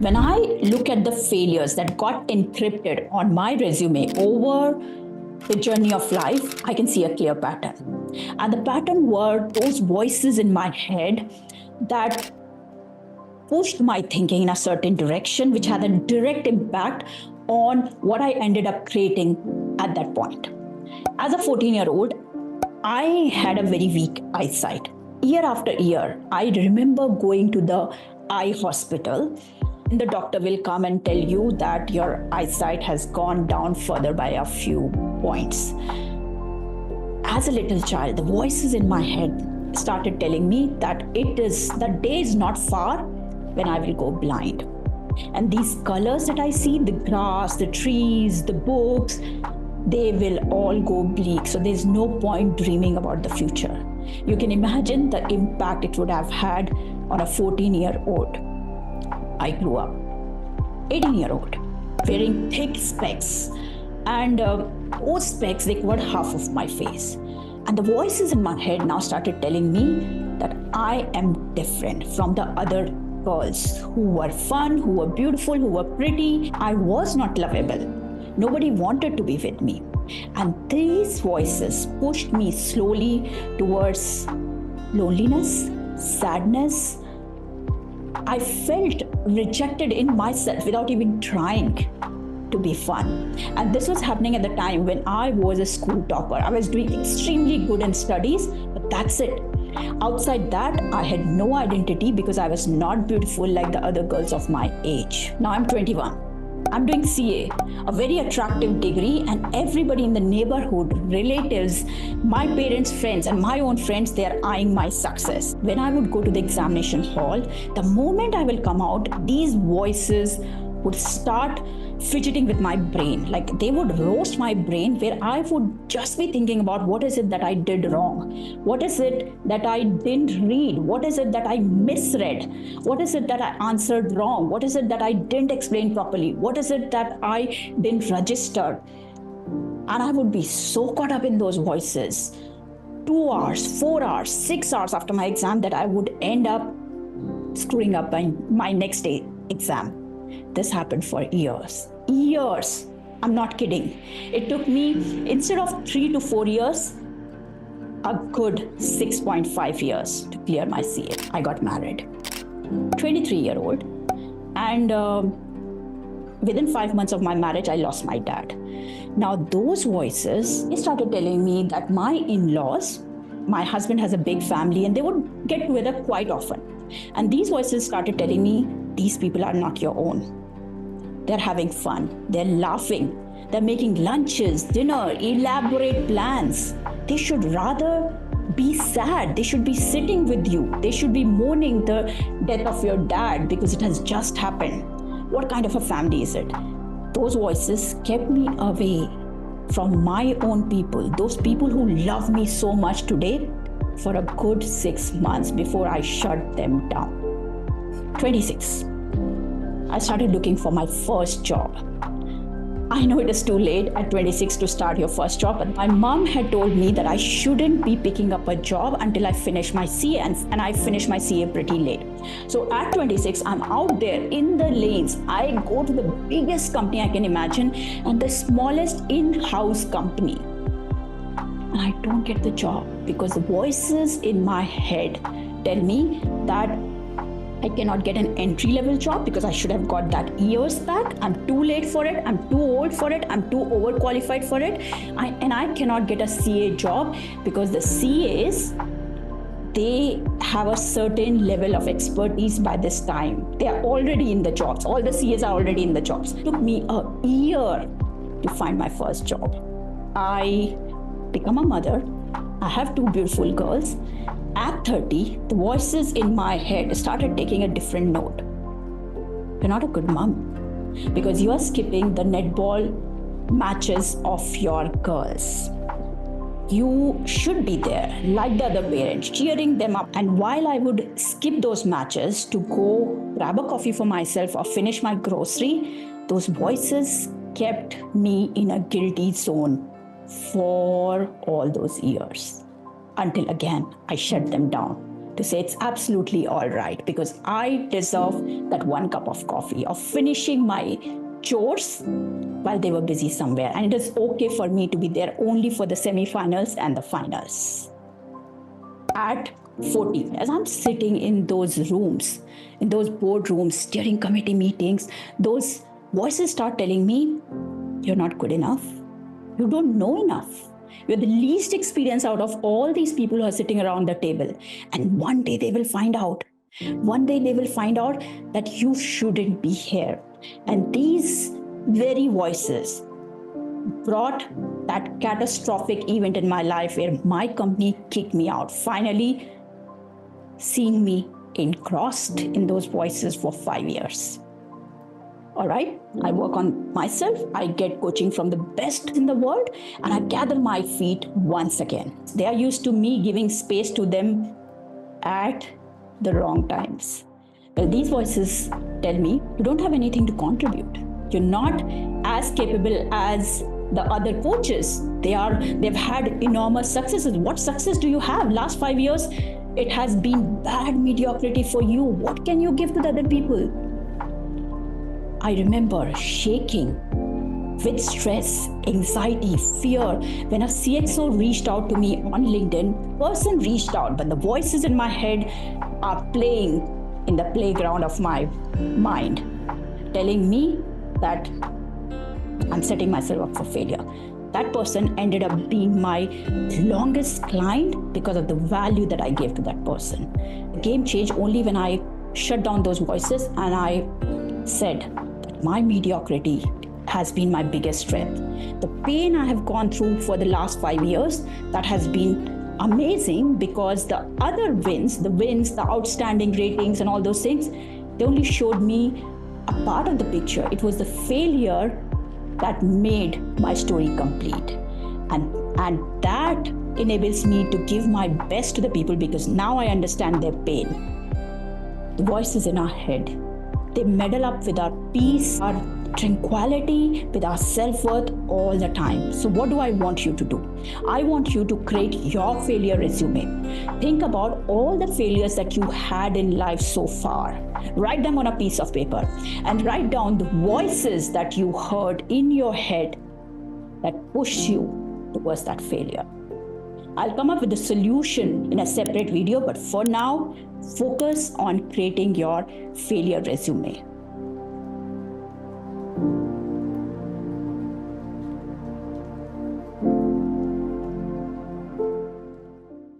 When I look at the failures that got encrypted on my resume over the journey of life, I can see a clear pattern. And the pattern were those voices in my head that pushed my thinking in a certain direction, which had a direct impact on what I ended up creating at that point. As a 14-year-old, I had a very weak eyesight. Year after year, I remember going to the eye hospital. The doctor will come and tell you that your eyesight has gone down further by a few points. As a little child, the voices in my head started telling me that the day is not far when I will go blind. And these colors that I see, the grass, the trees, the books, they will all go bleak. So there's no point dreaming about the future. You can imagine the impact it would have had on a 14-year-old. I grew up 18-year-old, wearing thick specs, and those specs, they covered half of my face. And the voices in my head now started telling me that I am different from the other girls who were fun, who were beautiful, who were pretty. I was not lovable. Nobody wanted to be with me. And these voices pushed me slowly towards loneliness, sadness. I felt rejected in myself without even trying to be fun. And this was happening at the time when I was a school topper. I was doing extremely good in studies, but that's it. Outside that, I had no identity because I was not beautiful like the other girls of my age. Now I'm 21. I'm doing CA, a very attractive degree, and everybody in the neighborhood, relatives, my parents' friends, and my own friends, they are eyeing my success. When I would go to the examination hall, the moment I will come out, these voices would start fidgeting with my brain. Like they would roast my brain, where I would just be thinking about what is it that I did wrong? What is it that I didn't read? What is it that I misread? What is it that I answered wrong? What is it that I didn't explain properly? What is it that I didn't register? And I would be so caught up in those voices. 2 hours, 4 hours, 6 hours after my exam that I would end up screwing up my next day exam. This happened for years. Years. I'm not kidding. It took me, instead of 3 to 4 years, a good 6.5 years to clear my CA. I got married. 23-year-old. And within 5 months of my marriage, I lost my dad. Now, those voices, they started telling me that my in-laws, my husband has a big family, and they would get together quite often. And these voices started telling me, these people are not your own. They're having fun. They're laughing. They're making lunches, dinner, elaborate plans. They should rather be sad. They should be sitting with you. They should be mourning the death of your dad because it has just happened. What kind of a family is it? Those voices kept me away from my own people, those people who love me so much today, for a good 6 months before I shut them down. 26. I started looking for my first job. I know it is too late at 26 to start your first job, but my mom had told me that I shouldn't be picking up a job until I finish my CA, and I finished my CA pretty late. So at 26, I'm out there in the lanes. I go to the biggest company I can imagine and the smallest in-house company. And I don't get the job because the voices in my head tell me that I cannot get an entry-level job because I should have got that years back. I'm too late for it. I'm too old for it. I'm too overqualified for it. And I cannot get a CA job because the CAs, they have a certain level of expertise by this time. They are already in the jobs. All the CAs are already in the jobs. It took me a year to find my first job. I become a mother. I have 2 beautiful girls. At 30, the voices in my head started taking a different note. You're not a good mom because you are skipping the netball matches of your girls. You should be there like the other parents, cheering them up. And while I would skip those matches to go grab a coffee for myself or finish my grocery, those voices kept me in a guilty zone for all those years. Until again, I shut them down. to say it's absolutely all right because I deserve that one cup of coffee, of finishing my chores while they were busy somewhere. And it is okay for me to be there only for the semi-finals and the finals. At 14, as I'm sitting in those rooms, in those boardrooms, steering committee meetings, those voices start telling me, you're not good enough. You don't know enough. You're the least experienced out of all these people who are sitting around the table. And one day they will find out. One day they will find out that you shouldn't be here. And these very voices brought that catastrophic event in my life where my company kicked me out. Finally, seeing me engrossed in those voices for 5 years. All right, I work on myself. I get coaching from the best in the world and I gather my feet once again. They are used to me giving space to them at the wrong times. Well, these voices tell me you don't have anything to contribute. You're not as capable as the other coaches. They've had enormous successes. What success do you have? Last 5 years, it has been bad mediocrity for you. What can you give to the other people? I remember shaking with stress, anxiety, fear when a CXO reached out to me on LinkedIn. Person reached out, but the voices in my head are playing in the playground of my mind, telling me that I'm setting myself up for failure. That person ended up being my longest client because of the value that I gave to that person. The game changed only when I shut down those voices and I said that my mediocrity has been my biggest strength. The pain I have gone through for the last 5 years, that has been amazing because the other wins, the outstanding ratings and all those things, they only showed me a part of the picture. It was the failure that made my story complete. And that enables me to give my best to the people because now I understand their pain. The voices in our head, they meddle up with our peace, our tranquility, with our self-worth all the time. So what do I want you to do? I want you to create your failure resume. Think about all the failures that you had in life so far. Write them on a piece of paper and write down the voices that you heard in your head that push you towards that failure. I'll come up with a solution in a separate video, but for now, focus on creating your failure resume.